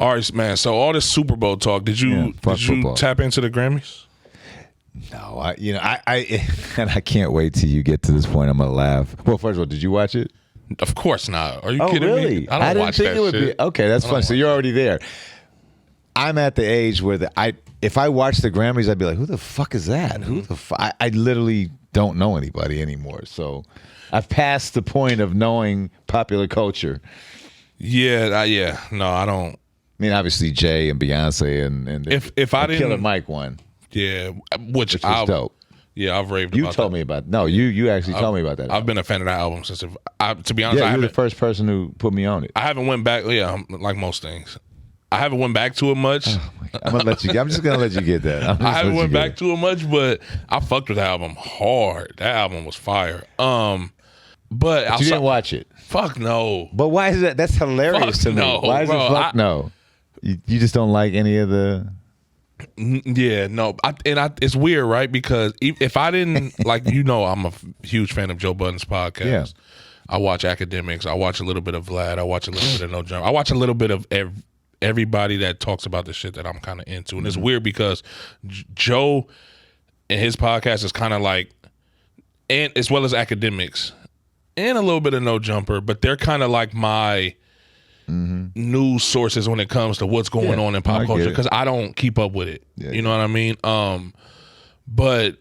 All right, man. So all this Super Bowl talk. Did you tap into the Grammys? No, I and I can't wait till you get to this point. I'm gonna laugh. Well, first of all, did you watch it? Of course not. Are you kidding me? I don't watch that shit. Okay, that's fun. So you're already there. I'm at the age where if I watch the Grammys, I'd be like, who the fuck is that? Mm-hmm. Who the fuck? I literally don't know anybody anymore. So I've passed the point of knowing popular culture. Yeah. No, I don't. I mean, obviously Jay and Beyonce and if I didn't, Killer Mike won. Yeah, which was dope. Yeah, I've raved you about told that. Me about No, you actually told me about that. I've been a fan of that album since. To be honest, you're the first person who put me on it. I haven't went back. Yeah, like most things, I haven't went back to it much. Oh I'm just gonna let you get that. I haven't went back to it much, but I fucked with the album hard. That album was fire. But you didn't watch it. Fuck no. But why is that? That's hilarious to me. No, why is it fuck no? You just don't like any of the. Yeah, no, it's weird, right? Because if I didn't I'm a huge fan of Joe Budden's podcast. Yeah. I watch Academics. I watch a little bit of Vlad. I watch a little bit of No Jump. I watch a little bit of everybody that talks about the shit that I'm kind of into, and it's weird because Joe and his podcast is kind of like, and as well as Academics, and a little bit of No Jumper, but they're kind of like my news sources when it comes to what's going on in pop culture, because I don't keep up with it. You know what I mean? But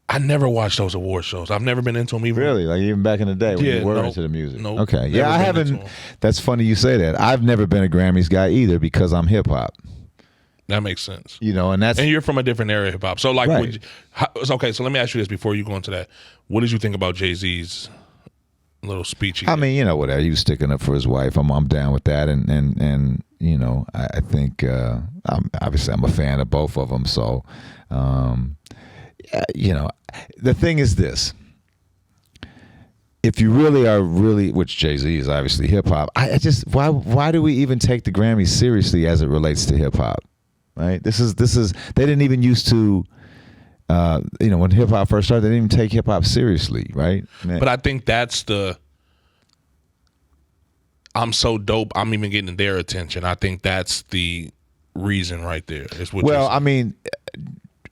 I never watched those award shows. I've never been into them even. Really? Like even back in the day when you were into the music? Okay. Yeah, I haven't. That's funny you say that. I've never been a Grammys guy either because I'm hip hop. That makes sense. And you're from a different area of hip hop. So like, right. Okay, so let me ask you this before you go into that. What did you think about Jay-Z's little speech? I mean, whatever. He was sticking up for his wife. I'm down with that, and I think I'm a fan of both of them. So, the thing is this: if you really are which Jay-Z is obviously hip hop, why do we even take the Grammys seriously as it relates to hip hop? Right? This is they didn't even used to. When hip hop first started, they didn't even take hip hop seriously, right? But I think that's I'm so dope, I'm even getting their attention. I think that's the reason right there. I mean,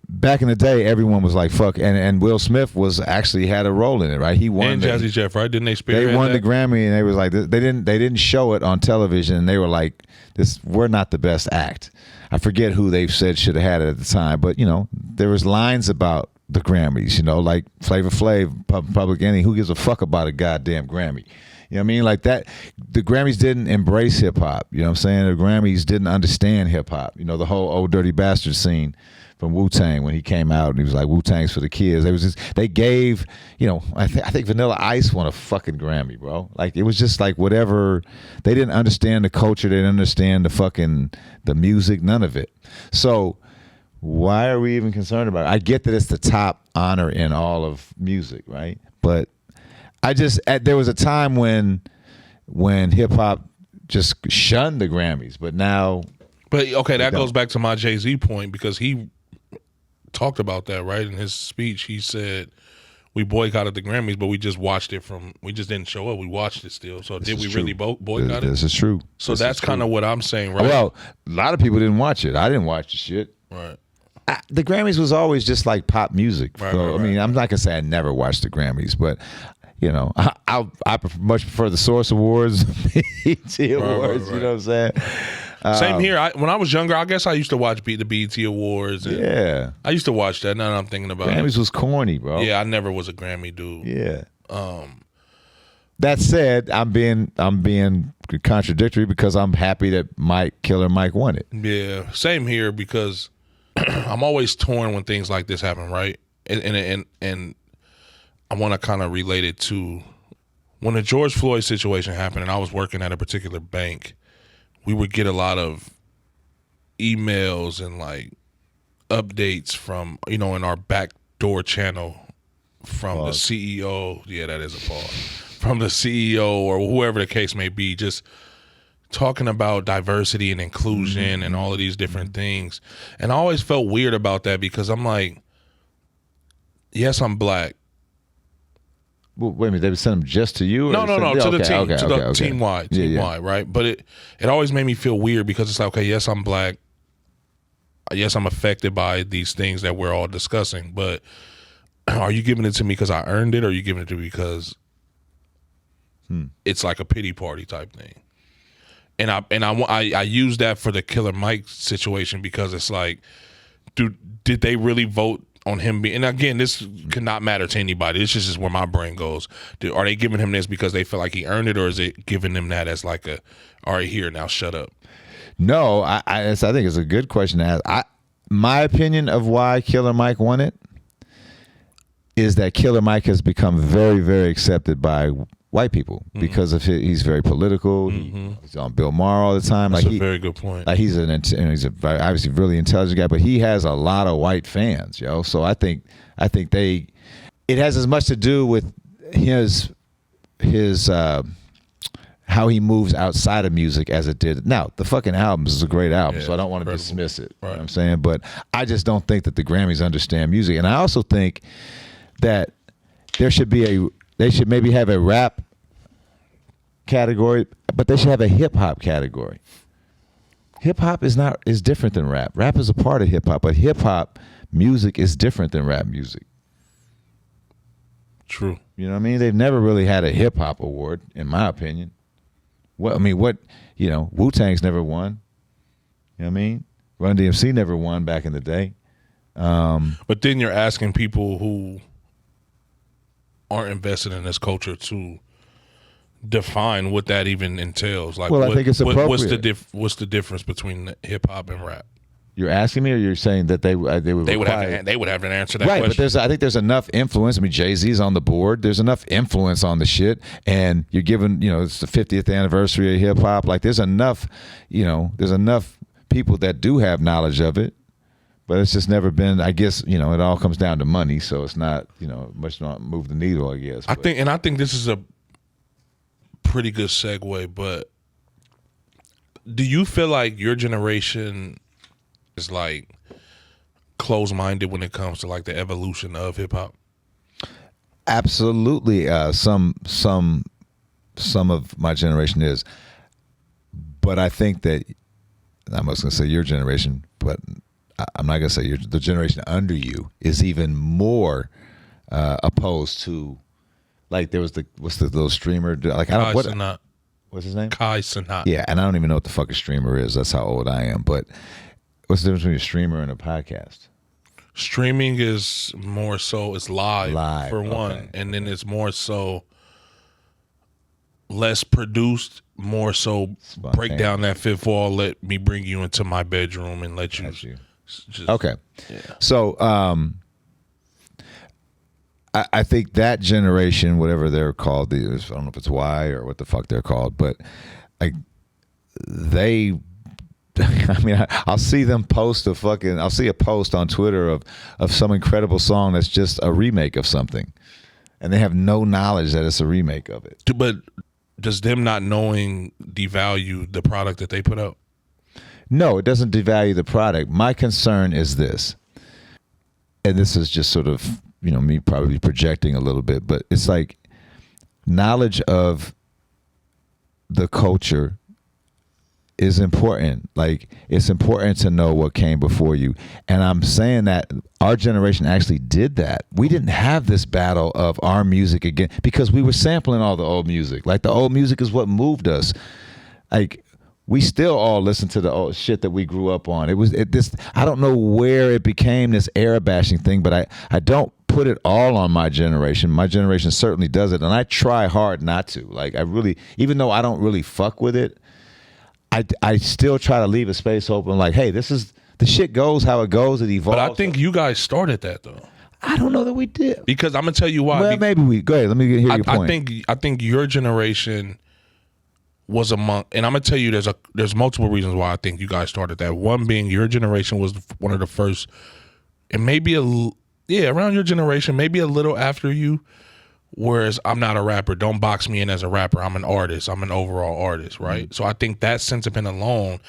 back in the day, everyone was like, fuck, and Will Smith had a role in it, right? He won. And Jazzy Jeff, right? Didn't they spearhead They won the Grammy, and they was like, they didn't show it on television, and they were like, we're not the best act. I forget who they said should have had it at the time, but there was lines about the Grammys, like Flavor Flav, Public Enemy. Who gives a fuck about a goddamn Grammy? You know what I mean? Like that, the Grammys didn't embrace hip hop. You know what I'm saying? The Grammys didn't understand hip hop. The whole Old Dirty Bastard scene from Wu-Tang when he came out and he was like, Wu-Tang's for the kids. They gave, I think Vanilla Ice won a fucking Grammy, bro. Like it was just like whatever. They didn't understand the culture. They didn't understand the music, none of it. So why are we even concerned about it? I get that it's the top honor in all of music, right? But there was a time when hip hop just shunned the Grammys, but now. But okay, that goes back to my Jay-Z point, because he talked about that, right? In his speech, he said we boycotted the Grammys, but we just watched it we just didn't show up. We watched it still. So did we really boycott it? This is true. So that's kind of what I'm saying, right? Well, a lot of people didn't watch it. I didn't watch the shit. Right. The Grammys was always just like pop music. Right, so, right. I mean, I'm not gonna say I never watched the Grammys, but I much prefer the Source Awards, BET Awards. Right. You know what I'm saying? Same here. When I was younger, I guess I used to watch the BET Awards. And yeah, I used to watch that. Now that I'm thinking about Grammys it, was corny, bro. Yeah, I never was a Grammy dude. Yeah. That said, I'm being contradictory because I'm happy that Killer Mike won it. Yeah, same here, because I'm always torn when things like this happen, right? And I want to kind of relate it to when the George Floyd situation happened, and I was working at a particular bank. We would get a lot of emails and like updates from, in our backdoor channel from the CEO. Yeah, that is a pause. From the CEO or whoever the case may be, just talking about diversity and inclusion and all of these different things. And I always felt weird about that, because I'm like, yes, I'm black. Well, wait a minute, they would send them just to you? Or No, to the team, to the okay. team wide, right? But it always made me feel weird because it's like, okay, yes, I'm black. Yes, I'm affected by these things that we're all discussing, but are you giving it to me because I earned it, or are you giving it to me because it's like a pity party type thing? And I use that for the Killer Mike situation because it's like, did they really vote on him being? And again, this cannot matter to anybody. This is just where my brain goes. Are they giving him this because they feel like he earned it, or is it giving him that as like a, all right, here, now shut up? No, I think it's a good question to ask. My opinion of why Killer Mike won it is that Killer Mike has become very, very accepted by white people because of he's very political. He's on Bill Maher all the time. That's a very good point. Like he's a very, obviously really intelligent guy, but he has a lot of white fans, yo. So I think it has as much to do with his how he moves outside of music as it did. Now, the fucking album is a great album, so I don't want to dismiss it. Right. You know what I'm saying? But I just don't think that the Grammys understand music. And I also think that they should maybe have a rap category, but they should have a hip hop category. Hip hop is different than rap. Rap is a part of hip hop, but hip hop music is different than rap music. True. You know what I mean? They've never really had a hip hop award, in my opinion. Wu-Tang's never won. You know what I mean? Run DMC never won back in the day. But then you're asking people who aren't invested in this culture to define what that even entails. Like, I think it's appropriate. What's the difference between hip hop and rap? You're asking me, or you're saying that they would have to answer that right, question. But I think there's enough influence. I mean, Jay-Z's on the board. There's enough influence on the shit, and you're giving, it's the 50th anniversary of hip hop. Like, there's enough people that do have knowledge of it, but it's just never been. I guess it all comes down to money, so it's not much not move the needle. I guess. I think this is a pretty good segue. But do you feel like your generation is like closed-minded when it comes to like the evolution of hip hop? Absolutely. Some of my generation is, but I think that I'm just going to say your generation, but I'm not going to say the generation under you is even more opposed to, like, there was what's the little streamer, like, I don't what's his name? Kai Cenat. Yeah, and I don't even know what the fuck a streamer is. That's how old I am. But what's the difference between a streamer and a podcast? Streaming is more so, it's live for one, okay. And then it's more so less produced, more so break down that fifth wall, let me bring you into my bedroom and let you. Just, okay. Yeah. So I think that generation, whatever they're called, I don't know if it's Y or what the fuck they're called, but I'll see them post I'll see a post on Twitter of some incredible song that's just a remake of something, and they have no knowledge that it's a remake of it. But does them not knowing devalue the product that they put out? No, it doesn't devalue the product. My concern is this, and this is just sort of, me probably projecting a little bit, but it's like knowledge of the culture is important. Like, it's important to know what came before you. And I'm saying that our generation actually did that. We didn't have this battle of our music again because we were sampling all the old music. Like, the old music is what moved us. Like, we still all listen to the old shit that we grew up on. I don't know where it became this era bashing thing, but I don't put it all on my generation. My generation certainly does it, and I try hard not to. Like, I really, even though I don't really fuck with it, I still try to leave a space open. Like, hey, the shit goes how it goes. It evolves. But I think you guys started that though. I don't know that we did, because I'm gonna tell you why. Well, maybe we. Go ahead. Let me hear your point. I think your generation was among, and I'm gonna tell you, there's multiple reasons why I think you guys started that. One being your generation was one of the first, and maybe around your generation, maybe a little after you. Whereas I'm not a rapper. Don't box me in as a rapper. I'm an artist. I'm an overall artist, right? Mm-hmm. So I think that sentiment alone,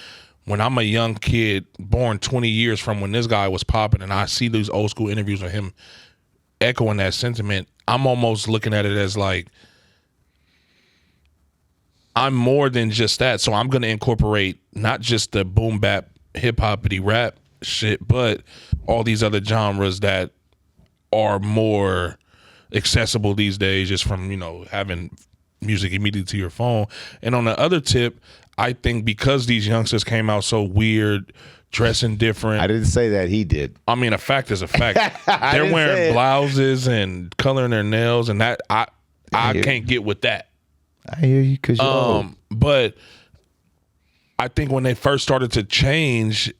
when I'm a young kid born 20 years from when this guy was popping, and I see these old school interviews of him echoing that sentiment, I'm almost looking at it as like, I'm more than just that. So I'm going to incorporate not just the boom bap, hip hoppity rap shit, but all these other genres that are more accessible these days, just from, you know, having music immediately to your phone. And on the other tip, I think because these youngsters came out so weird, dressing different. I didn't say that, he did. I mean, a fact is a fact. They're wearing blouses and coloring their nails, and that I can't get with that. I hear you, because you're old. But I think when they first started to change,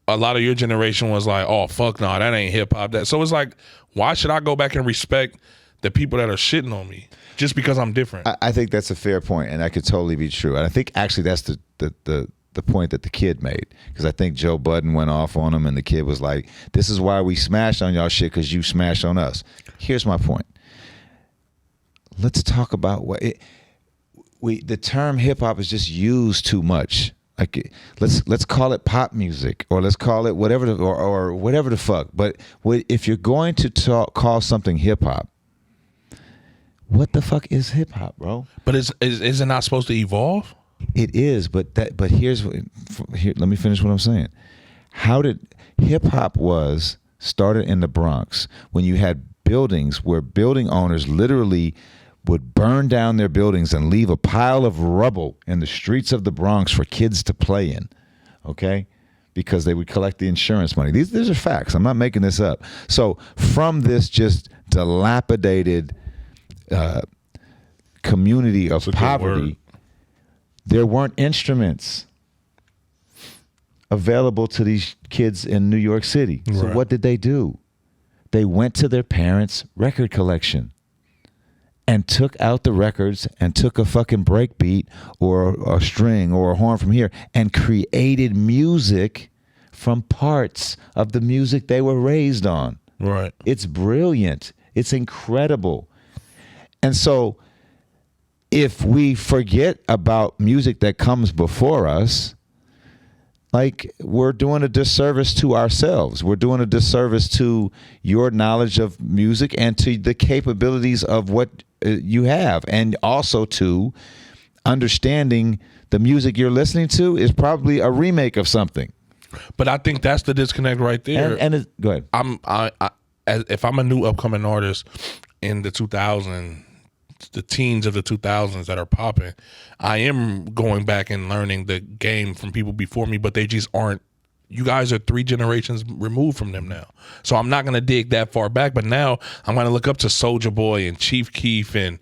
a lot of your generation was like, oh, fuck no, that ain't hip hop. So it's like, why should I go back and respect the people that are shitting on me just because I'm different? I think that's a fair point, and that could totally be true. And I think actually that's the point that the kid made, because I think Joe Budden went off on him, and the kid was like, this is why we smashed on y'all shit, because you smashed on us. Here's my point. Let's talk about what the term hip hop is just used too much. Like, let's call it pop music, or let's call it whatever or whatever the fuck. But if you're going to call something hip hop, what the fuck is hip hop, bro? But is it not supposed to evolve? It is, but here's let me finish what I'm saying. How did hip hop was started in the Bronx, when you had buildings where building owners literally would burn down their buildings and leave a pile of rubble in the streets of the Bronx for kids to play in, okay? Because they would collect the insurance money. These are facts. I'm not making this up. So from this just dilapidated community of poverty, there weren't instruments available to these kids in New York City. So what did they do? They went to their parents' record collection and took out the records and took a fucking break beat or a string or a horn from here and created music from parts of the music they were raised on. Right. It's brilliant. It's incredible. And so if we forget about music that comes before us, like, we're doing a disservice to ourselves. We're doing a disservice to your knowledge of music and to the capabilities of what you have, and also to understanding the music you're listening to is probably a remake of something. But I think that's the disconnect right there. Go ahead. If I'm a new upcoming artist in the 2000s, the teens of the 2000s that are popping, I am going back and learning the game from people before me, but they just aren't. You guys are 3 generations removed from them now. So I'm not going to dig that far back, but now I'm going to look up to Soulja Boy and Chief Keef, and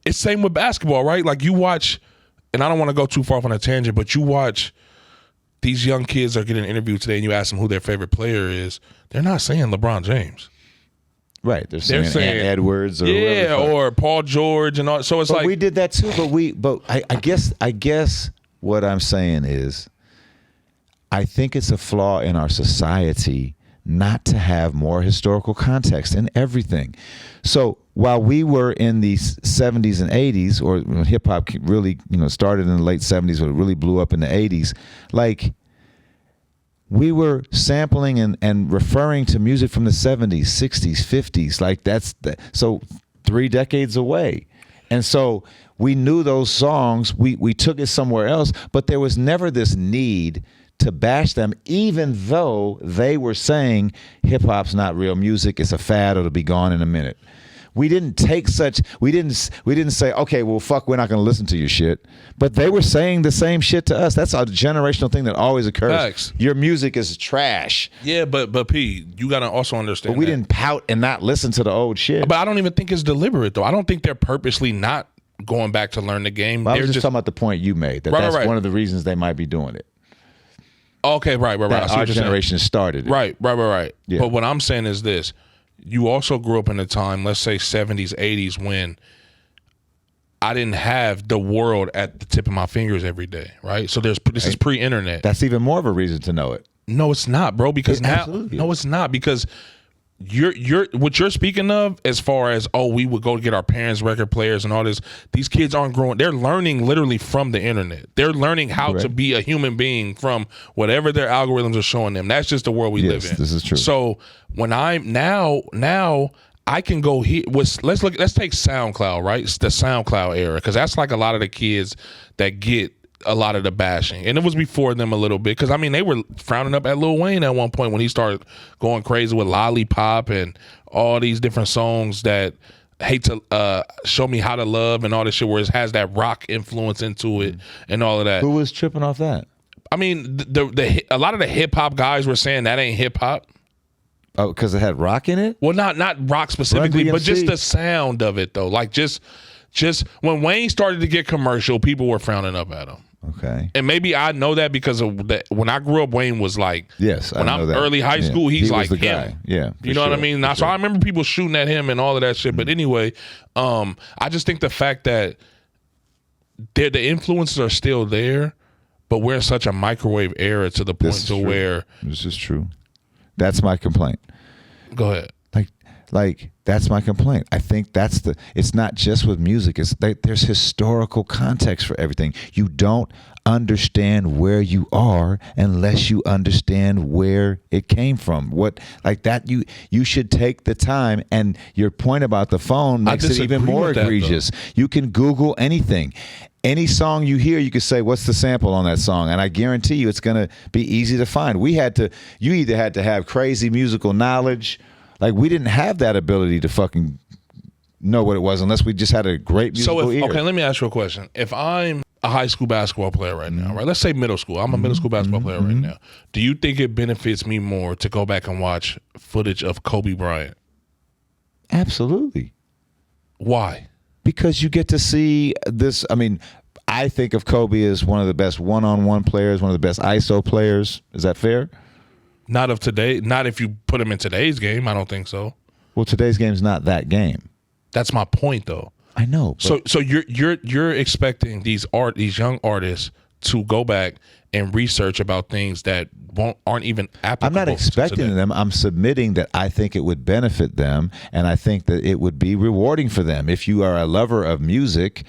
it's same with basketball, right? Like, you watch, and I don't want to go too far off on a tangent, but you watch these young kids are getting interviewed today and you ask them who their favorite player is, they're not saying LeBron James. Right, they're saying Ant Edwards or or Paul George and all. So it's like, we did that too. But I guess what I'm saying is, I think it's a flaw in our society not to have more historical context in everything. So while we were in the 70s and 80s, or when hip hop really started in the late 70s, but it really blew up in the 80s, like, we were sampling and referring to music from the 70s, 60s, 50s. Like, so 3 decades away. And so we knew those songs. We took it somewhere else, but there was never this need to bash them, even though they were saying hip hop's not real music. It's a fad. It'll be gone in a minute. We didn't say, okay, well, fuck, we're not going to listen to your shit. But they were saying the same shit to us. That's a generational thing that always occurs. Facts. Your music is trash. Yeah, but P, you got to also understand. But we didn't pout and not listen to the old shit. But I don't even think it's deliberate, though. I don't think they're purposely not going back to learn the game. Well, I was just talking about the point you made. That's one of the reasons they might be doing it. Okay, right. Our generation started it. Right. Yeah. But what I'm saying is this. You also grew up in a time, let's say 70s, 80s, when I didn't have the world at the tip of my fingers every day, right? So this is pre-internet. That's even more of a reason to know it. No, it's not, bro. Because no, it's not, because you're what you're speaking of, as far as, oh, we would go get our parents' record players and all this. These kids aren't growing. They're learning literally from the internet. They're learning how to be a human being from whatever their algorithms are showing them. That's just the world we live in. This is true. So when I'm now I can go here. Let's take SoundCloud, right? It's the SoundCloud era, because that's like a lot of the kids that get a lot of the bashing, and it was before them a little bit, because I mean they were frowning up at Lil Wayne at one point when he started going crazy with Lollipop and all these different songs that hate to show me how to love and all this shit, where it has that rock influence into it and all of that. Who was tripping off that? I mean, a lot of the hip hop guys were saying that ain't hip hop. Oh, because it had rock in it? Well, not rock specifically, Run but just DMC. the sound of it though. Like just when Wayne started to get commercial, people were frowning up at him. Okay. And maybe I know that because of that. When I grew up, Wayne was like, Yes, when I know I'm that. early high Yeah. school, he's He was like the him. guy. Yeah, for You know what I sure, mean? for So sure. I remember people shooting at him and all of that shit. But anyway, I just think the fact that the influences are still there, but we're in such a microwave era to the point to true. where. This is true. That's my complaint. Go ahead. Like that's my complaint. I think it's not just with music. It's like there's historical context for everything. You don't understand where you are unless you understand where it came from. What like that you should take the time, and your point about the phone makes it even disagree more with that, egregious. You can Google anything. Any song you hear, you can say, what's the sample on that song? And I guarantee you it's going to be easy to find. You either had to have crazy musical knowledge. Like, we didn't have that ability to fucking know what it was unless we just had a great musical ear. Okay, let me ask you a question. If I'm a high school basketball player right now, right? Let's say middle school. I'm a middle school basketball player right now. Do you think it benefits me more to go back and watch footage of Kobe Bryant? Absolutely. Why? Because you get to see this. I mean, I think of Kobe as one of the best one-on-one players, one of the best ISO players. Is that fair? Not of today. Not if you put him in today's game. I don't think so. Well, today's game's not that game. That's my point, though. I know. So you're expecting these young artists to go back and research about things that aren't even applicable. I'm not expecting today. them. I'm submitting that I think it would benefit them, and I think that it would be rewarding for them. If you are a lover of music,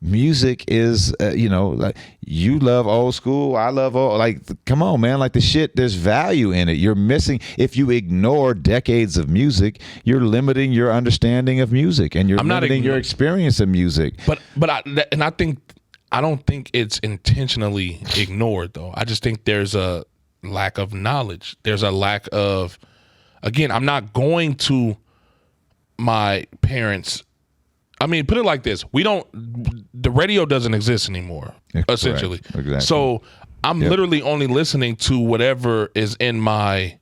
music is, like you love old school. I love old. Like, come on, man. Like the shit, there's value in it. You're missing. If you ignore decades of music, you're limiting your understanding of music, and you're limiting your experience of music. But I don't think it's intentionally ignored though. I just think there's a lack of knowledge. There's a lack of. Again, I'm not going to my parents'. I mean, put it like this: the radio doesn't exist anymore, essentially. Exactly. So I'm literally only listening to whatever is in my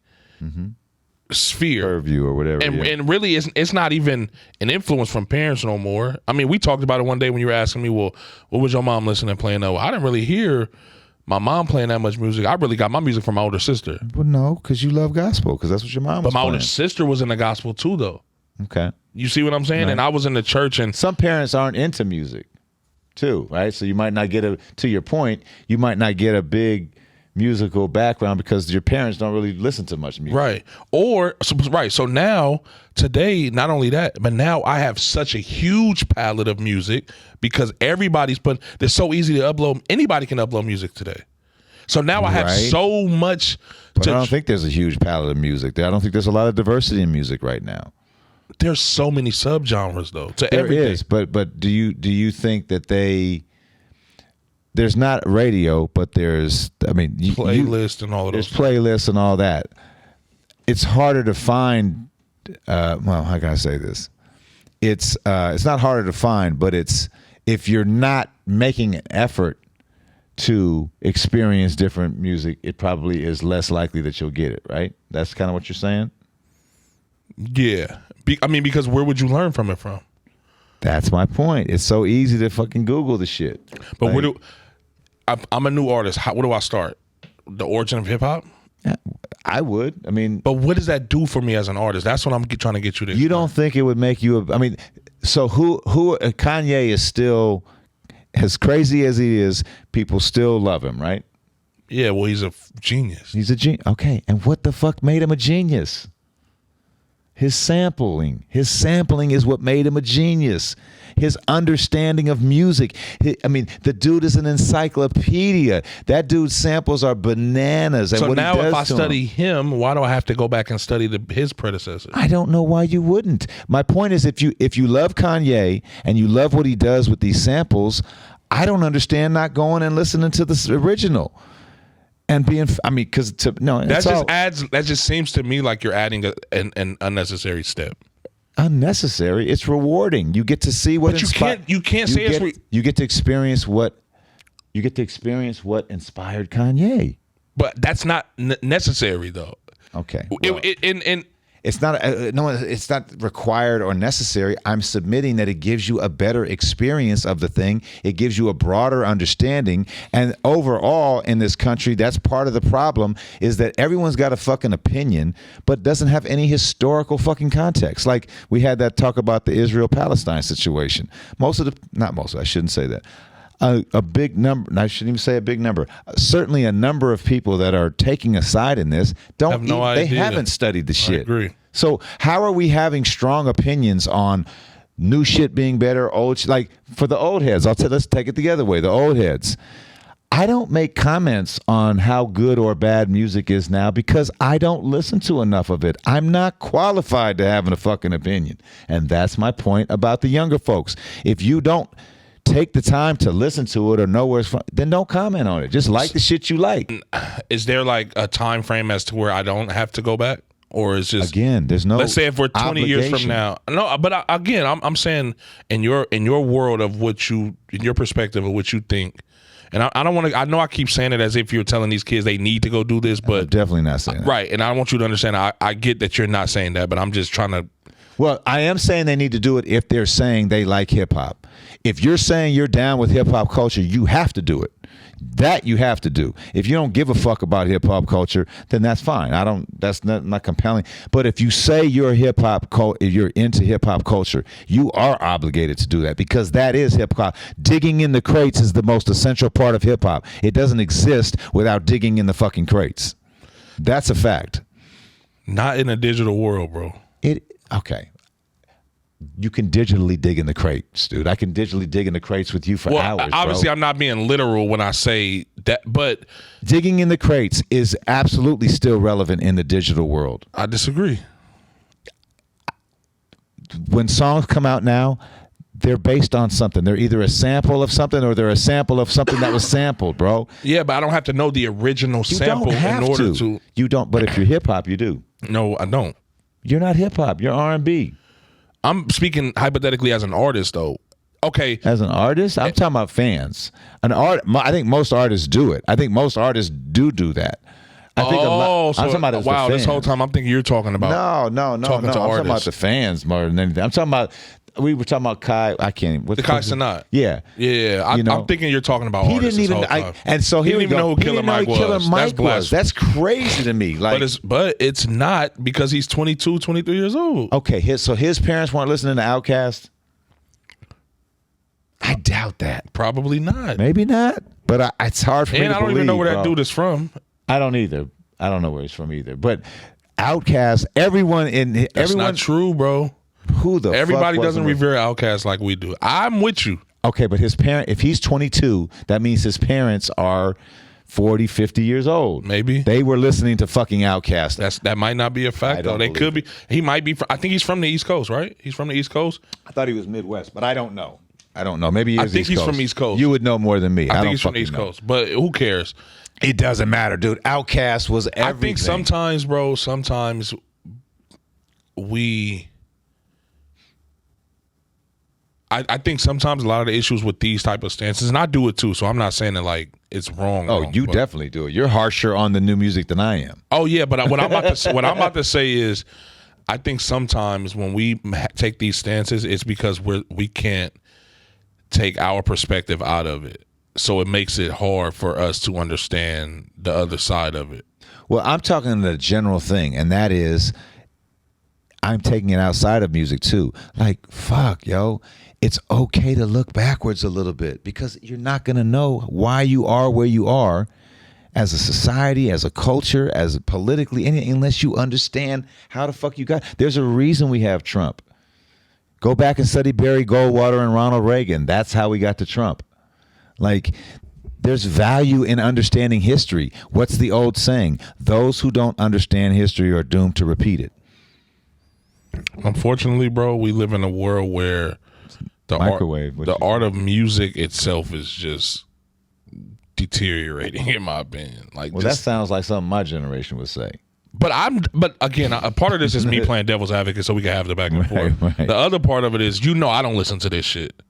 sphere, Purview or whatever. and really, it's not even an influence from parents no more. I mean, we talked about it one day when you were asking me, well, what was your mom listening and playing? Though I didn't really hear my mom playing that much music. I really got my music from my older sister. Well, no, because you love gospel, because that's what your mom was But my playing. older sister was in the gospel too, though. Okay. You see what I'm saying? And I was in the church, and Some parents aren't into music, too, right? So you might not get to your point, you might not get a big musical background because your parents don't really listen to much music. right. So now, today, not only that, but now I have such a huge palette of music because everybody's they're so easy to upload. Anybody can upload music today. So now I have Right. so much. But I don't think there's a huge palette of music there. I don't think there's a lot of diversity in music right now. There's so many subgenres though to There everything. is, but do you think that there's not radio, but there's, I mean, Playlist and all of there's those. playlists and all that. It's harder to find. Well, how can I say this? It's not harder to find, but it's if you're not making an effort to experience different music, it probably is less likely that you'll get it. Right? That's kind of what you're saying. Yeah. Because where would you learn from it from? That's my point. It's so easy to fucking Google the shit. But Like, I'm a new artist. Where do I start? The origin of hip hop? I would. I mean, But what does that do for me as an artist? That's what I'm trying to get you to. you don't think it would make you? I mean, so who? Kanye is still as crazy as he is. People still love him, right? Yeah, well, he's a genius. He's a genius. Okay, and what the fuck made him a genius? His sampling is what made him a genius. His understanding of music. The dude is an encyclopedia. That dude's samples are bananas. And So what now, he does if I to study him, why do I have to go back and study his predecessors? I don't know why you wouldn't. My point is, if you love Kanye and you love what he does with these samples, I don't understand not going and listening to the original. And That just seems to me like you're adding an unnecessary step. Unnecessary. It's rewarding. You get to see what. But you can't say it's. You get to experience what. You get to experience what inspired Kanye. But that's not necessary, though. Okay. Well, it's not. It's not required or necessary. I'm submitting that it gives you a better experience of the thing. It gives you a broader understanding. And overall, in this country, that's part of the problem, is that everyone's got a fucking opinion, but doesn't have any historical fucking context. Like we had that talk about the Israel-Palestine situation. I shouldn't say that. A big number, and I shouldn't even say a big number, certainly a number of people that are taking a side in this they haven't studied the shit. I agree. So how are we having strong opinions on new shit being better, old shit? Like for the old heads, let's take it the other way, the old heads. I don't make comments on how good or bad music is now because I don't listen to enough of it. I'm not qualified to have a fucking opinion. And that's my point about the younger folks. If you don't take the time to listen to it or know where it's from, then don't comment on it. Just like the shit you like. Is there like a time frame as to where I don't have to go back? Or is just, again, there's no, let's say if we're 20 obligation. years from now. No, but I'm saying in your world of in your perspective of what you think, and I don't want to, I know I keep saying it as if you're telling these kids they need to go do this, but I'm definitely not saying that. Right. And I want you to understand, I get that you're not saying that, but I'm just trying to. Well, I am saying they need to do it if they're saying they like hip hop. If you're saying you're down with hip hop culture, you have to do it. That you have to do. If you don't give a fuck about hip hop culture, then that's fine. That's not compelling. But if you say you're you're into hip hop culture, you are obligated to do that because that is hip hop. Digging in the crates is the most essential part of hip hop. It doesn't exist without digging in the fucking crates. That's a fact. Not in a digital world, bro. Okay. You can digitally dig in the crates, dude. I can digitally dig in the crates with you for hours. Obviously, bro. I'm not being literal when I say that, but digging in the crates is absolutely still relevant in the digital world. I disagree. When songs come out now, they're based on something. They're either a sample of something or they're a sample of something that was sampled, bro. Yeah, but I don't have to know the original sample in order to. You don't, but if you're hip hop, you do. No, I don't. You're not hip hop. You're R&B. I'm speaking hypothetically as an artist, though. Okay. As an artist? I'm talking about fans. I think most artists do it. I think most artists do that. I'm talking about wow, this whole time I'm thinking you're talking about. No. I'm talking about the fans more than anything. I'm talking about. We were talking about Kai. I can't. The Kai Cenat. Yeah. I'm thinking you're talking about. He didn't even. And so he didn't even know who Killer Mike was. That's crazy to me. Like, but it's not because he's 22, 23 years old. Okay. So his parents weren't listening to Outkast. I doubt that. Probably not. Maybe not. But it's hard for me to believe. And I don't even know where that dude is from. I don't either. I don't know where he's from either. But Outkast, everyone. That's not true, bro. Everybody doesn't revere Outkast like we do. I'm with you. Okay, but his parent, if he's 22, that means his parents are 40, 50 years old. Maybe. They were listening to fucking Outkast. That might not be a fact, though. They could be. He might be. I think he's from the East Coast, right? He's from the East Coast? I thought he was Midwest, but I don't know. Maybe he is I think he's from East Coast. You would know more than me. I think he's from the East Coast, but who cares? It doesn't matter, dude. Outkast was everything. I think sometimes, bro, I think sometimes a lot of the issues with these type of stances, and I do it too, so I'm not saying that like it's wrong. You definitely do it. You're harsher on the new music than I am. Oh yeah, but what I'm about to say is, I think sometimes when we take these stances, it's because we can't take our perspective out of it, so it makes it hard for us to understand the other side of it. Well, I'm talking the general thing, and that is, I'm taking it outside of music too. Like, fuck, yo. It's okay to look backwards a little bit because you're not going to know why you are where you are as a society, as a culture, as politically, anything, unless you understand how the fuck you got. There's a reason we have Trump. Go back and study Barry Goldwater and Ronald Reagan. That's how we got to Trump. Like, there's value in understanding history. What's the old saying? Those who don't understand history are doomed to repeat it. Unfortunately, bro, we live in a world where the art of music itself is just deteriorating, in my opinion. Like, well, that sounds like something my generation would say. But again, a part of this is me playing devil's advocate so we can have the back and forth. Right. The other part of it is, I don't listen to this shit.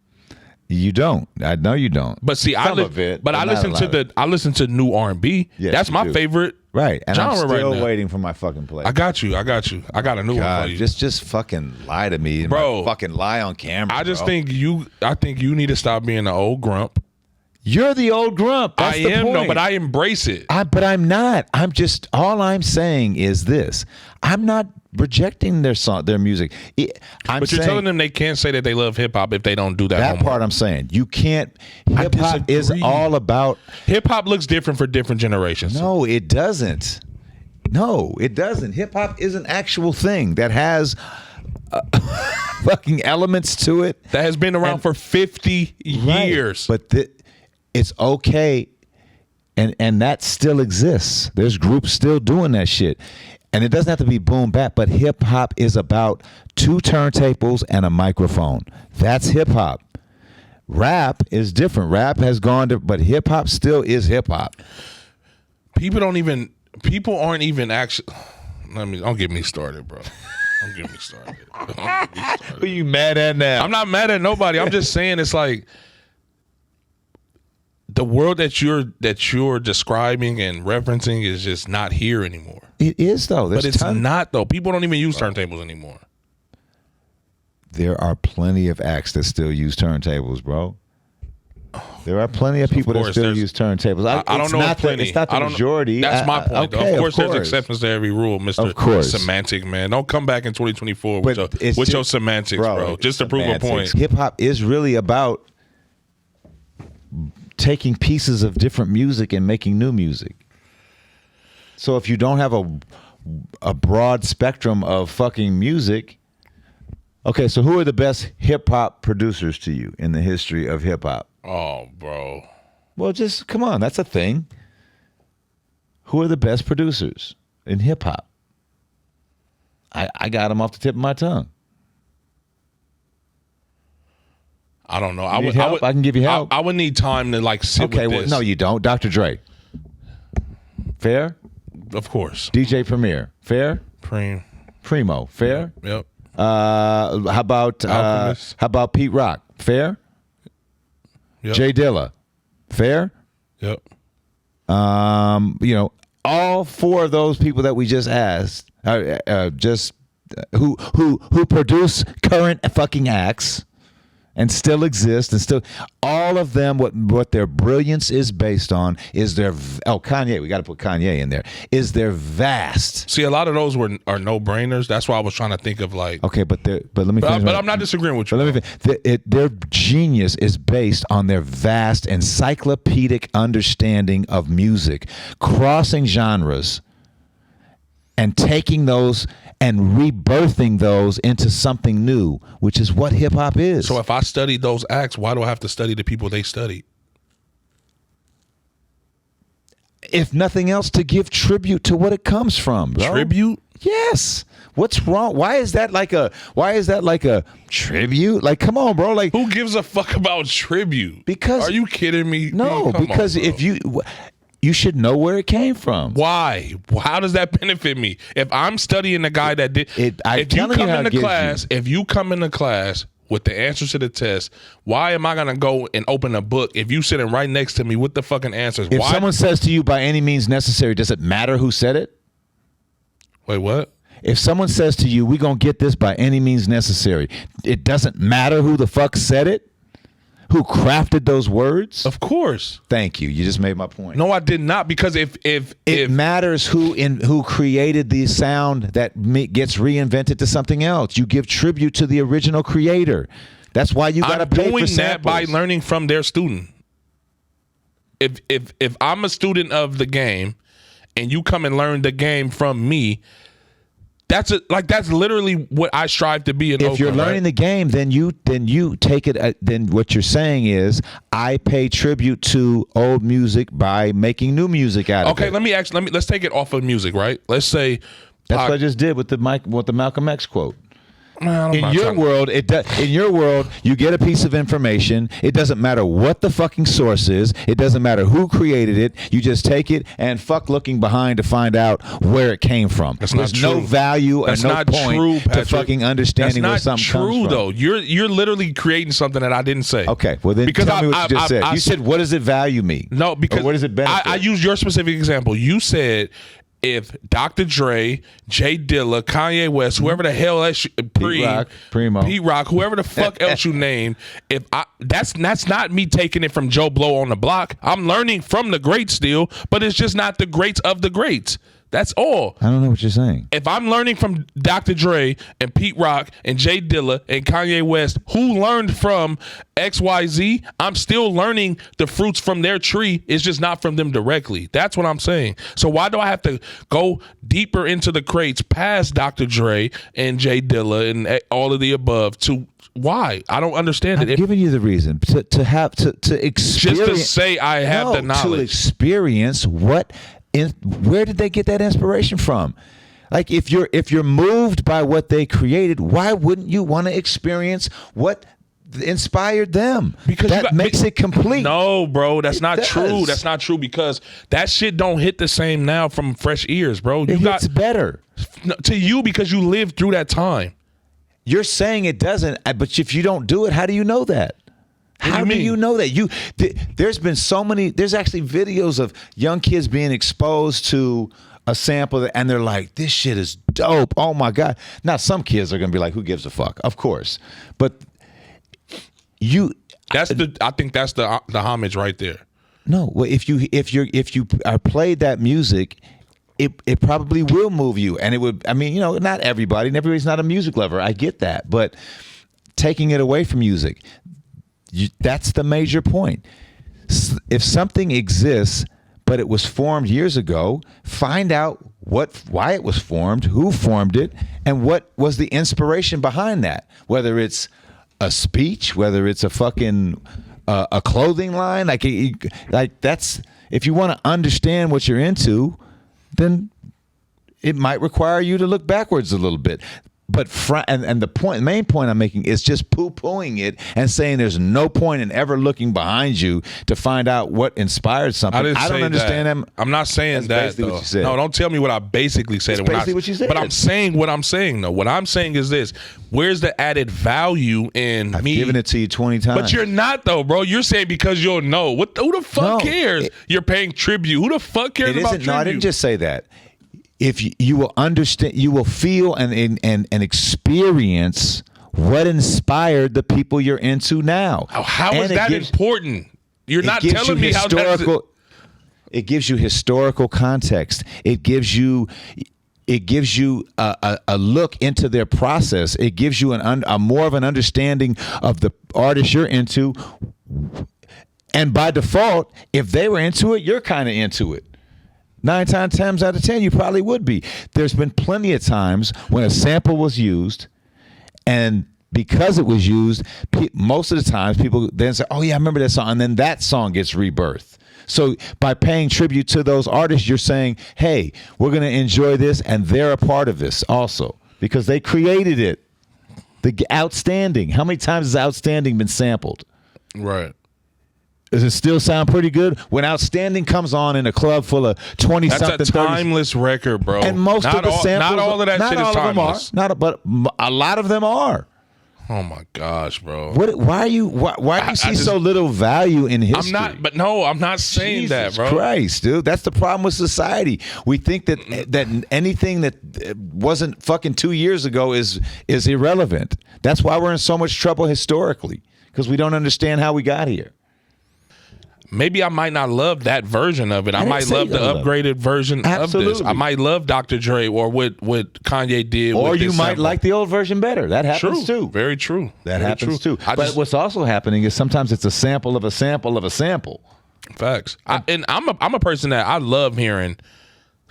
You don't. I know you don't. But see, I listen to new R&B. Yes, that's my favorite. Right. And genre I'm still right now. waiting for my fucking play. I got you. I got a new one for you. Just fucking lie to me, bro. Fucking lie on camera. I think you need to stop being an old grump. You're the old grump. That's the point. No, but I embrace it. But I'm not. All I'm saying is this. I'm not rejecting their music. But you're telling them they can't say that they love hip hop if they don't do that. That part I'm saying. You can't. Hip hop is all about. Hip hop looks different for different generations. No, it doesn't. No, it doesn't. Hip hop is an actual thing that has fucking elements to it. That has been around for 50 years. But it's okay, and that still exists. There's groups still doing that shit. And it doesn't have to be boom bap, but hip hop is about 2 turntables and a microphone. That's hip hop. Rap is different. Rap has gone to, but hip hop still is hip hop. People aren't even actually. Don't get me started, bro. Don't get me started. Who you mad at now? I'm not mad at nobody. I'm just saying it's like the world that you're describing and referencing is just not here anymore. It is though. But it's not though. People don't even use turntables anymore. There are plenty of acts that still use turntables, bro. There are plenty of people that still use turntables. I don't know if plenty. It's not the majority. That's my point. Okay, of course, there's exceptions to every rule, Mr. Of course. Semantic, man. Don't come back in 2024 with your semantics, bro. Just to prove a point. Hip hop is really about taking pieces of different music and making new music. So if you don't have a broad spectrum of fucking music, okay, so who are the best hip hop producers to you in the history of hip hop? Oh, bro. Well, just come on, that's a thing. Who are the best producers in hip hop? I got them off the tip of my tongue. I don't know. I can give you help. I would need time to sit with this. Okay, well, no, you don't. Dr. Dre. Fair? Of course. DJ Premier. Fair? Primo. Fair? Yep. How about Pete Rock? Fair? Yep. Jay Dilla. Fair? Yep. All 4 of those people that we just asked, who produce current fucking acts and still exist, and still, all of them, what their brilliance is based on is Kanye, we got to put Kanye in there, is their vast. See, a lot of those are no-brainers. That's why I was trying to think of okay, but let me finish. But I'm not disagreeing with you. But let me finish. Their genius is based on their vast encyclopedic understanding of music, crossing genres, and taking those and rebirthing those into something new, which is what hip hop is. So if I studied those acts, why do I have to study the people they studied? If nothing else, to give tribute to what it comes from, bro. Tribute? Yes. What's wrong? Why is that like a tribute? Like, come on, bro. Like, who gives a fuck about tribute? Because, are you kidding me? No, because if you should know where it came from. Why? How does that benefit me? If I'm studying the guy that did if you come into class with the answers to the test, why am I gonna go and open a book if you sitting right next to me with the fucking answers? If someone says to you by any means necessary, does it matter who said it? Wait, what? If someone says to you, we're gonna get this by any means necessary, it doesn't matter who the fuck said it? Who crafted those words? Of course. Thank you. You just made my point. No, I did not, because if it matters who created the sound that gets reinvented to something else. You give tribute to the original creator. That's why you got to pay for samples. I'm doing that by learning from their student. if I'm a student of the game and you come and learn the game from me, that's literally what I strive to be in Oakland. If you're learning right? the game, then you take it. Then what you're saying is, I pay tribute to old music by making new music out of it. Okay, let's take it off of music, right? Let's say That's what I just did with the Malcolm X quote. Man, In your world, you get a piece of information. It doesn't matter what the fucking source is. It doesn't matter who created it. You just take it and fuck looking behind to find out where it came from. There's no value and no point to fucking understanding where something comes from. That's not true, though. You're literally creating something that I didn't say. Okay, well then tell me what you just said. You said, what does it value me? No, because or what does it benefit? I used your specific example. You said, if Dr. Dre, Jay Dilla, Kanye West, whoever the hell that Pete Rock, whoever the fuck else you name, that's not me taking it from Joe Blow on the block. I'm learning from the greats still, but it's just not the greats of the greats. That's all. I don't know what you're saying. If I'm learning from Dr. Dre and Pete Rock and Jay Dilla and Kanye West, who learned from XYZ, I'm still learning the fruits from their tree. It's just not from them directly. That's what I'm saying. So why do I have to go deeper into the crates past Dr. Dre and Jay Dilla and all of the above to why? I don't understand it. I'm giving you the reason to experience. Just to say I have the knowledge. To experience where did they get that inspiration from? Like if you're moved by what they created, why wouldn't you want to experience what inspired them? Because that makes it complete. No, bro, that's not true. Does. That's not true because that shit don't hit the same now from fresh ears, bro. It hits better to you because you lived through that time. You're saying it doesn't, but if you don't do it, how do you know that? How do you know that? There's been so many. There's actually videos of young kids being exposed to a sample, and they're like, "This shit is dope." Oh my god! Now some kids are gonna be like, "Who gives a fuck?" Of course, but I think that's the homage right there. No, well, if you are played that music, it probably will move you, and it would. I mean, not everybody's not a music lover. I get that, but taking it away from music. That's the major point. If something exists, but it was formed years ago, find out why it was formed, who formed it, and what was the inspiration behind that. Whether it's a speech, whether it's a fucking a clothing line, like that's. If you want to understand what you're into, then it might require you to look backwards a little bit. But the main point I'm making is just poo-pooing it and saying there's no point in ever looking behind you to find out what inspired something. I don't understand that. I'm not saying that, though. What you said. No, don't tell me what I basically said. That's basically what you said. But I'm saying what I'm saying, though. What I'm saying is this. Where's the added value in I've me? I've given it to you 20 times. But you're not, though, bro. You're saying because you'll know. Who the fuck cares? You're paying tribute. Who the fuck cares about tribute? No, I didn't just say that. If you will understand, you will feel and experience what inspired the people you're into now. How is that important? You're not telling me how that's... It gives you historical context. It gives you a look into their process. It gives you a more of an understanding of the artist you're into. And by default, if they were into it, you're kind of into it. 9 times out of 10, you probably would be. There's been plenty of times when a sample was used, and because it was used, most of the times people then say, "Oh yeah, I remember that song," and then that song gets rebirthed. So by paying tribute to those artists, you're saying, "Hey, we're going to enjoy this, and they're a part of this also because they created it." The Outstanding. How many times has Outstanding been sampled? Right. Does it still sound pretty good? When Outstanding comes on in a club full of 20-something... That's a timeless record, bro. And most of the samples... Not all of that shit is timeless. But a lot of them are. Oh, my gosh, bro. Why do you see so little value in history? I'm not saying that, bro. Jesus Christ, dude. That's the problem with society. We think that anything that wasn't fucking 2 years ago is irrelevant. That's why we're in so much trouble historically, because we don't understand how we got here. Maybe I might not love that version of it. I might love the upgraded version of this. I might love Dr. Dre or what Kanye did. Or you might like the old version better. That happens too. Very true. That happens too. But what's also happening is sometimes it's a sample of a sample of a sample. Facts. I'm a person that I love hearing.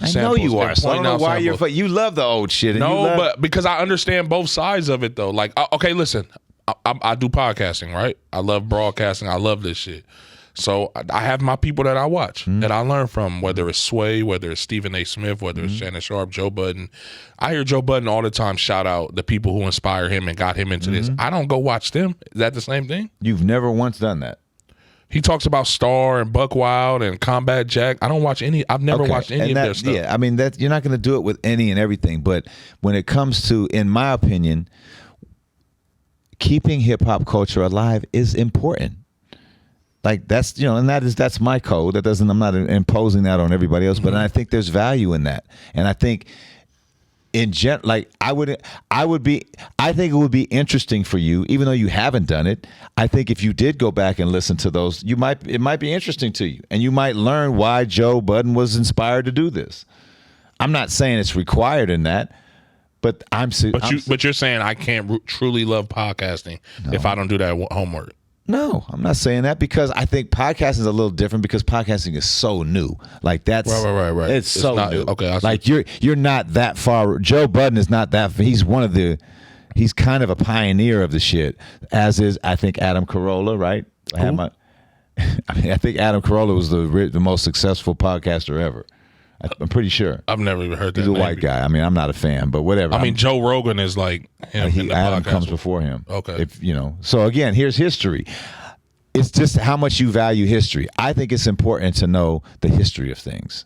I know you are. So I don't know why you love the old shit. No, but because I understand both sides of it though. Like, okay, listen, I do podcasting, right? I love broadcasting. I love this shit. So I have my people that I watch, that I learn from, whether it's Sway, whether it's Stephen A. Smith, whether it's Shannon Sharp, Joe Budden. I hear Joe Budden all the time shout out the people who inspire him and got him into this. I don't go watch them. Is that the same thing? You've never once done that. He talks about Star and Buck Wild and Combat Jack. I don't watch any. I've never watched any of their stuff. Yeah, I mean, you're not going to do it with any and everything. But when it comes to, in my opinion, keeping hip hop culture alive is important. Like that's, and that's my code. I'm not imposing that on everybody else, but I think there's value in that. And I think I think it would be interesting for you, even though you haven't done it. I think if you did go back and listen to those, it might be interesting to you, and you might learn why Joe Budden was inspired to do this. I'm not saying it's required in that, but But you're saying I can't truly love podcasting if I don't do that homework. No, I'm not saying that, because I think podcasting is a little different, because podcasting is so new. Like that's right. It's so new. Okay, like you're not that far. Joe Budden is not that. He's he's kind of a pioneer of the shit. As is, I think, Adam Carolla. Right? I think Adam Carolla was the most successful podcaster ever. I'm pretty sure. I've never even heard that. He's a white guy. I mean, I'm not a fan, but whatever. I mean, Joe Rogan is like him. Adam comes before him. Okay. So again, here's history. It's just how much you value history. I think it's important to know the history of things.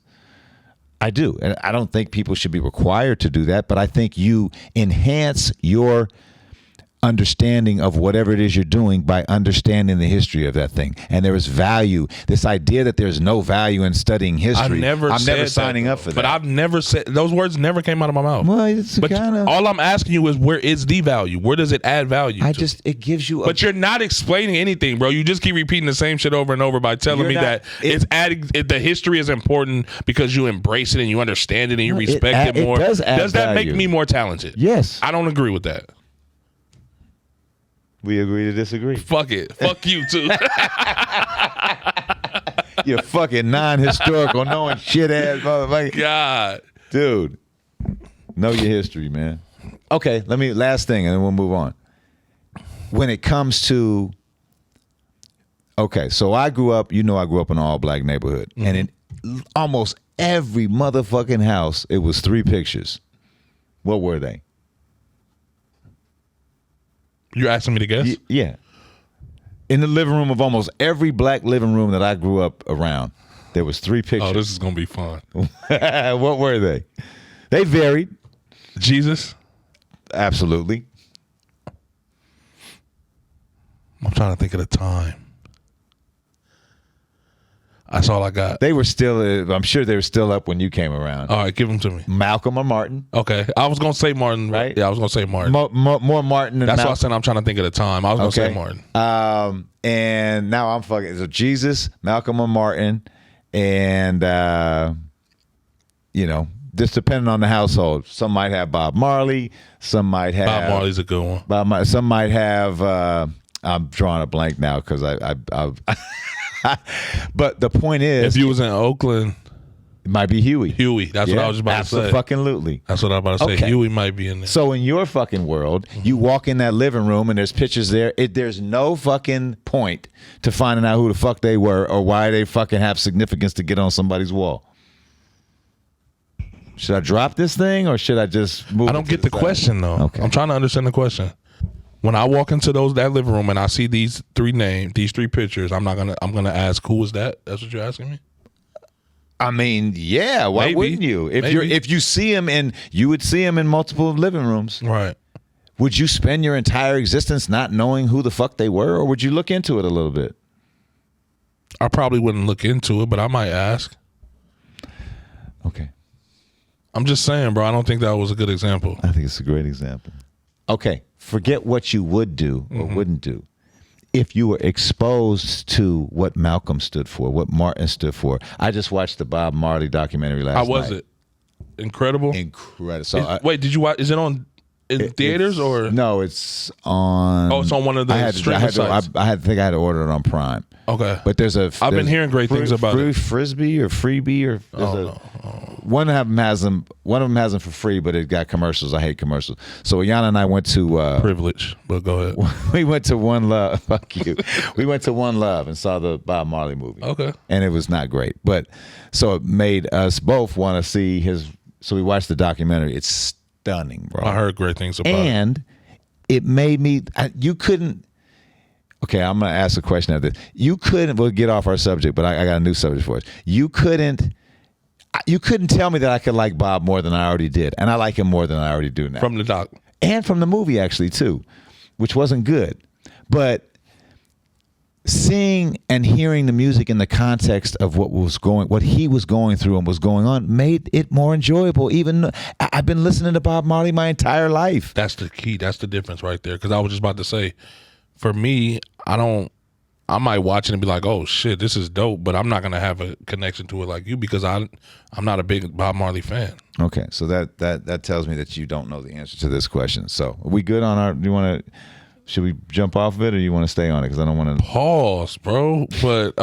I do. And I don't think people should be required to do that, but I think you enhance your understanding of whatever it is you're doing by understanding the history of that thing. And there is value. This idea that there's no value in studying history, I'm never signing up for that. But I've never said, those words never came out of my mouth. Well, it's all I'm asking you is, where is the value? Where does it add value to? It gives you But you're not explaining anything, bro. You just keep repeating the same shit over and over by telling me that it's adding, the history is important because you embrace it and you understand it and you respect it more. Does that make me more talented? Yes. I don't agree with that. We agree to disagree. Fuck it. Fuck you too. You fucking non-historical, knowing shit ass motherfucker. God, dude, know your history, man. Okay, last thing, and then we'll move on. When it comes to, so I grew up in an all black neighborhood, and in almost every motherfucking house, it was 3 pictures. What were they? You're asking me to guess? Yeah. In the living room of almost every black living room that I grew up around, there was 3 pictures. Oh, this is going to be fun. What were they? They varied. Jesus? Absolutely. I'm trying to think of the time. That's all I got. They were still, I'm sure they were still up when you came around. All right, give them to me. Malcolm or Martin. Okay. I was going to say Martin. Right? Yeah, I was going to say Martin. More Martin than That's Malcolm. why I said I'm trying to think of the time. I was going to say Martin. And now I'm fucking, so Jesus, Malcolm or Martin, and, just depending on the household. Some might have Bob Marley. Some might have. Bob Marley's a good one. Some might have, I'm drawing a blank now because I but the point is, if you was in Oakland, it might be Huey. That's what I was about to say. Absolutely. That's what I was about to say. Okay. Huey might be in there. So in your fucking world, you walk in that living room and there's pictures there. There's no fucking point to finding out who the fuck they were or why they fucking have significance to get on somebody's wall. Should I drop this thing or should I just move? I don't get the question though. Okay. I'm trying to understand the question. When I walk into that living room and I see these 3 pictures, I'm gonna ask, who was that? That's what you're asking me? I mean, yeah, why wouldn't you? If you see him you would see him in multiple living rooms. Right. Would you spend your entire existence not knowing who the fuck they were, or would you look into it a little bit? I probably wouldn't look into it, but I might ask. Okay. I'm just saying, bro, I don't think that was a good example. I think it's a great example. Okay. Forget what you would do or wouldn't do. If you were exposed to what Malcolm stood for, what Martin stood for. I just watched the Bob Marley documentary last night. How was it? Incredible? Incredible. So wait, did you watch? Is it on in theaters or no? It's on. Oh, it's on one of the streaming sites. I think I had to order it on Prime. Okay, but I've been hearing great things about it. Frisbee or Freebie or one of them has them. One of them has them for free, but it got commercials. I hate commercials. So Yana and I went to Privilege, but go ahead. We went to One Love. Fuck you. We went to One Love and saw the Bob Marley movie. Okay, and it was not great, but so it made us both want to see his. So we watched the documentary. It's stunning, bro. I heard great things about it, and it made me. You couldn't. Okay, I'm going to ask a question after this. You couldn't, we'll get off our subject, but I got a new subject for us. You couldn't tell me that I could like Bob more than I already did. And I like him more than I already do now. From the doc. And from the movie, actually, too, which wasn't good. But seeing and hearing the music in the context of what he was going through and was going on made it more enjoyable. Even I've been listening to Bob Marley my entire life. That's the key. That's the difference right there. Because I was just about to say, for me, I might watch it and be like, oh shit, this is dope, but I'm not gonna have a connection to it like you because I'm not a big Bob Marley fan. Okay, so that tells me that you don't know the answer to this question. So are we good on our? Do you want to? Should we jump off of it, or you want to stay on it? Because I don't want to pause, bro. But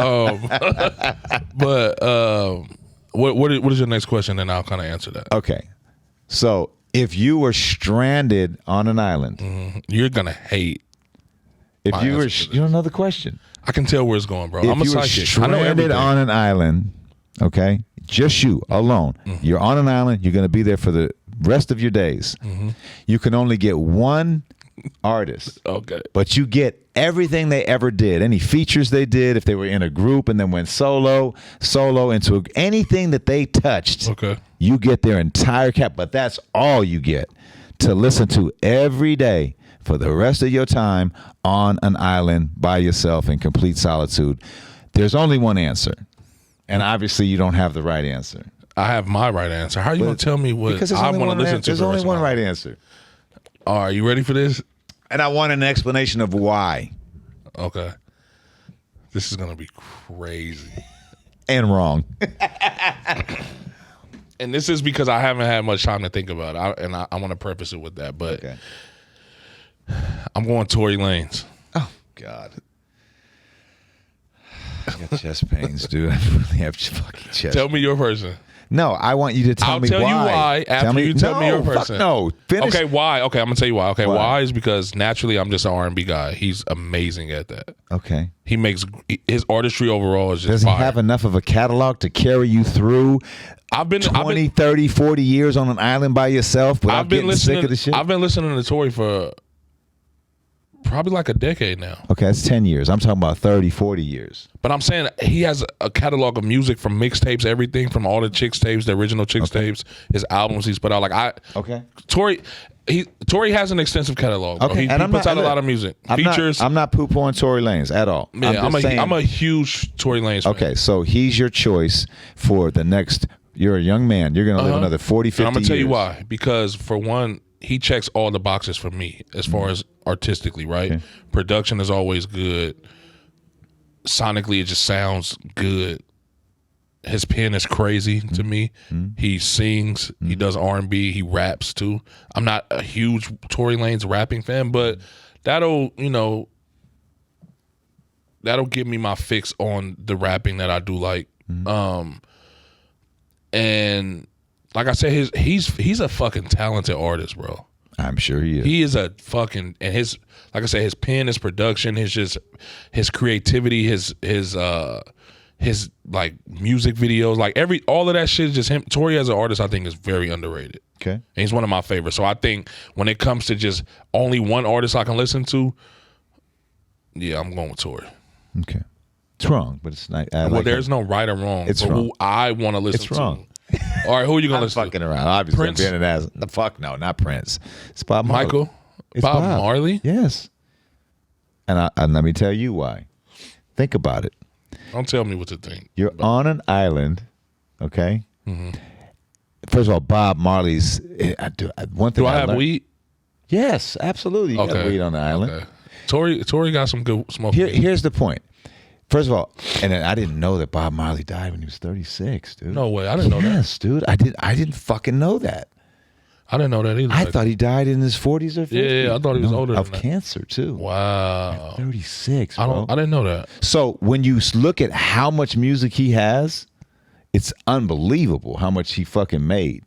what is your next question? And I'll kind of answer that. Okay, so if you were stranded on an island, you're gonna hate. If you were, you don't know the question. I can tell where it's going, bro. If I'm a you were psychic. stranded on an island, okay, just you alone. You're on an island. You're going to be there for the rest of your days. You can only get one artist. Okay. But you get everything they ever did, any features they did, if they were in a group and then went solo into anything that they touched. Okay. You get their entire but that's all you get to listen to every day for the rest of your time on an island by yourself in complete solitude. There's only one answer. And obviously you don't have the right answer. I have my right answer. How are you going to tell me what I want to listen to? There's only one right answer. All right, you ready for this? And I want an explanation of why. Okay. This is going to be crazy. And wrong. And this is because I haven't had much time to think about it. I want to preface it with that. But okay. I'm going Tory Lanez. Oh, God. I got chest pains, dude. I really have fucking chest. Tell me your person. No, I want you to tell me why. I'll tell you why after you tell me your person. No, finish. Okay, why? Okay, I'm going to tell you why. Okay, why is because naturally I'm just an R&B guy. He's amazing at that. Okay. He makes his artistry overall is just Does he fire. have enough of a catalog to carry you through 20, 30, 40 years on an island by yourself without getting sick of the shit? I've been listening to Tory for probably like a decade now. Okay, that's 10 years. I'm talking about 30, 40 years. But I'm saying he has a catalog of music from mixtapes, everything from all the Chicks tapes, the original Chicks tapes, his albums he's put out. Tory has an extensive catalog. Bro. Okay, He puts out a lot of music. Features. I'm not poo-pooing Tory Lanez at all. Yeah, I'm a huge Tory Lanez fan. Okay, so he's your choice for the next. You're a young man. You're going to live another 40, 50 years. I'm going to tell you why. Because for one, he checks all the boxes for me as far as artistically, right? Okay. Production is always good. Sonically, it just sounds good. His pen is crazy to me. He sings. He does R&B. He raps too. I'm not a huge Tory Lanez rapping fan, but that'll give me my fix on the rapping that I do like. And like I said, he's a fucking talented artist, bro. I'm sure he is. He is a fucking, and his, like I said, his pen, his production, his creativity, his like music videos, like all of that shit is just him. Tory as an artist, I think, is very underrated. Okay. And he's one of my favorites. So I think when it comes to just only one artist I can listen to, yeah, I'm going with Tory. Okay. It's wrong, but it's not. There's no right or wrong. It's wrong. Who I want to listen to. It's wrong. All right, who are you going to listen to? I'm fucking around. Obviously, Prince? I'm being an ass. The fuck no, not Prince. It's Bob Marley. Michael? It's Bob Marley? Yes. And let me tell you why. Think about it. Don't tell me what to think. You're on an island, okay? First of all, Bob Marley's. One thing. Do I have weed? Yes, absolutely. You got weed on the island. Okay. Tory got some good smoke. Here's the point. First of all, and I didn't know that Bob Marley died when he was 36, dude. No way, I didn't know that. Yes, dude, I didn't fucking know that. I didn't know that either. I thought he died in his 40s or 50s. Yeah, I thought he was older of than that. cancer too. Wow. 36, bro. I didn't know that. So when you look at how much music he has, it's unbelievable how much he fucking made.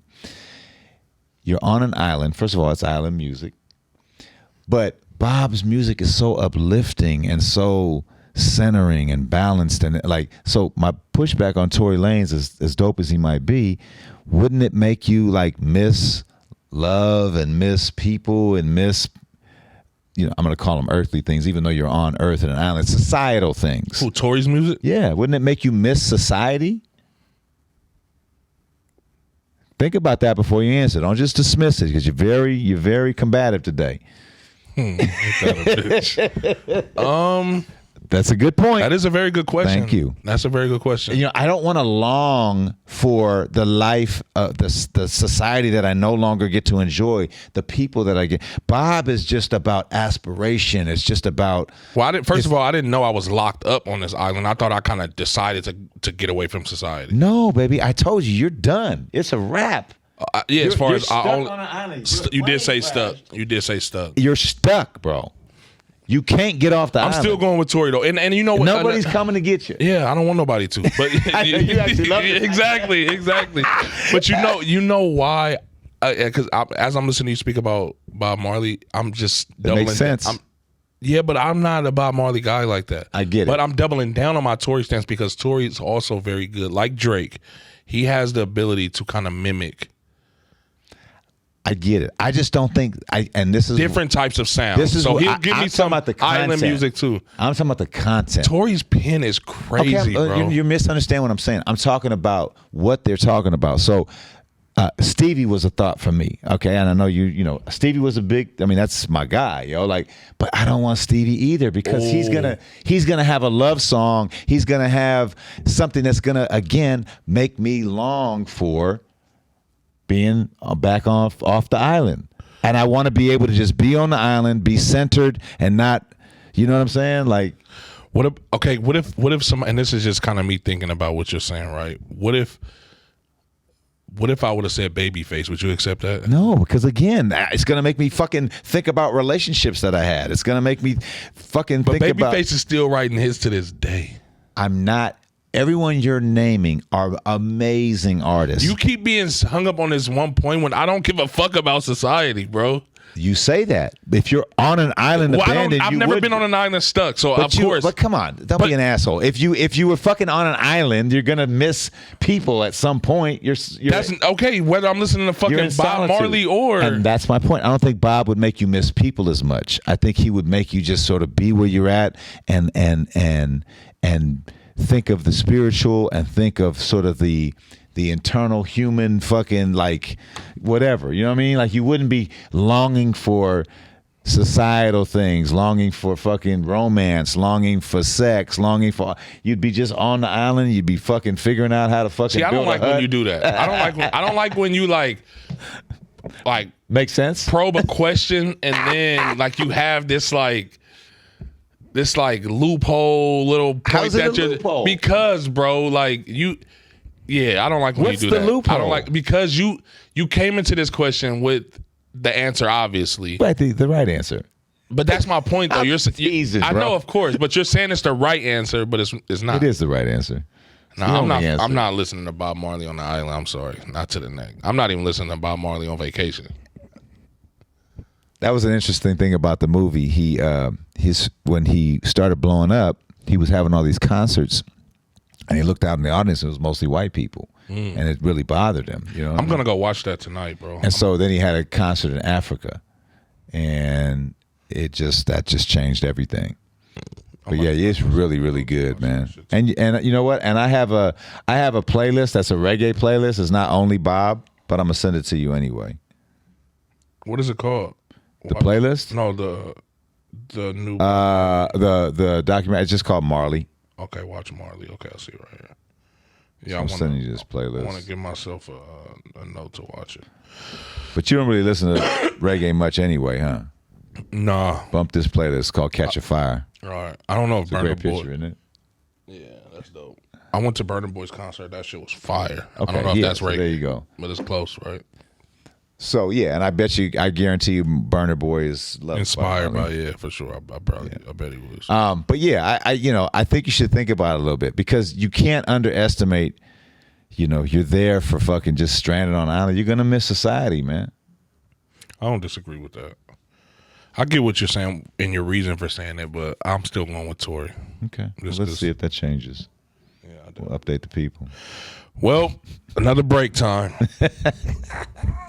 You're on an island. First of all, it's island music. But Bob's music is so uplifting and so centering and balanced. And like, so my pushback on Tory Lanez, as dope as he might be, wouldn't it make you like miss love and miss people and miss, you know, I'm going to call them earthly things, even though you're on Earth and an island, societal things. Who, Tory's music? Yeah. Wouldn't it make you miss society? Think about that before you answer. Don't just dismiss it because you're very combative today. Ain't that a bitch? That's a good point. That is a very good question. Thank you. That's a very good question. You know, I don't want to long for the life, the society that I no longer get to enjoy, the people that I get. Bob is just about aspiration. It's just about. Well, first of all, I didn't know I was locked up on this island. I thought I kind of decided to get away from society. No, baby. I told you, you're done. It's a wrap. Yeah, as far You're as stuck I only, on an island. you did say stuck. You did say stuck. You're stuck, bro. You can't get off the island. I'm still going with Tory though, and you know what? Nobody's coming to get you. Yeah, I don't want nobody to. But You actually love it. exactly. But you know why? Because as I'm listening to you speak about Bob Marley, I'm just doubling. Makes sense. Yeah, but I'm not a Bob Marley guy like that. I get it. But I'm doubling down on my Tory stance because Tory is also very good. Like Drake, he has the ability to kind of mimic. I get it. I just don't think and this is different types of sound. This is so what he'll give I'm me some talking about the island content. music too. I'm talking about the content. Tory's pen is crazy, bro. You're misunderstanding what I'm saying. I'm talking about what they're talking about. So Stevie was a thought for me. Okay. And I know you know, Stevie was that's my guy, yo. Like, but I don't want Stevie either because he's gonna have a love song. He's gonna have something that's gonna again make me long for being back off the island. And I want to be able to just be on the island, be centered and not, you know what I'm saying? Like, what if some, and this is just kind of me thinking about what you're saying, right? What if I would have said Babyface? Would you accept that? no, because again, it's going to make me fucking think about relationships that I had. It's going to make me fucking But think about. Babyface is still writing hits to this day. I'm not. Everyone you're naming are amazing artists. You keep being hung up on this one point when I don't give a fuck about society, bro. You say that. If you're on an island abandoned, I've never been on an island stuck, so of course. But come on, don't be an asshole. If you were fucking on an island, you're gonna miss people at some point. That's okay. Whether I'm listening to fucking Bob Marley or, and that's my point. I don't think Bob would make you miss people as much. I think he would make you just sort of be where you're at and think of the spiritual and think of sort of the internal human fucking like whatever, you know what I mean? Like you wouldn't be longing for societal things, longing for fucking romance, longing for sex, you'd be just on the island, you'd be fucking figuring out how to fucking see, I don't build like when you do that. I don't like when you like make sense? Probe a question and then like you have this loophole little point. How's it a loophole? Because bro, like you. Yeah, I don't like when What's you do the that. loophole? I don't like because you came into this question with the answer, obviously. Right, the right answer. But that's my point, though. I'm teasing, I bro. know, of course, but you're saying it's the right answer, but it's not. It is the right answer. No, I'm not listening to Bob Marley on the island. I'm sorry, not to the neck. I'm not even listening to Bob Marley on vacation. That was an interesting thing about the movie. When he started blowing up, he was having all these concerts. And he looked out in the audience, and it was mostly white people. And it really bothered him. You know, I'm going to go watch that tonight, bro. And so then he had a concert in Africa. And that just changed everything. But yeah, it's really, really good, man. And you know what? And I have a playlist that's a reggae playlist. It's not only Bob, but I'm going to send it to you anyway. What is it called? The playlist? No, the new the document, it's just called Marley. Okay, watch Marley. Okay, I see it right here. Yeah, So I'm sending you this playlist. I want to give myself a note to watch it. But you don't really listen to reggae much anyway, huh? Nah. Bump this playlist. It's called Catch a Fire. All right. I don't know if It's a Burna great Boy. picture, isn't it? Yeah, that's dope. I went to Burna Boy's concert. That shit was fire. Okay, I don't know if that's so right. there you go. But it's close, right? So yeah, and I guarantee you, Burner Boy is loved Inspired by by, Marley. yeah, for sure. I bet he was. But yeah, I think you should think about it a little bit because you can't underestimate. You're there for fucking just stranded on an island. You're gonna miss society, man. I don't disagree with that. I get what you're saying and your reason for saying it, but I'm still going with Tory. Okay, let's see if that changes. Yeah, I do. We'll update the people. Well, another break time.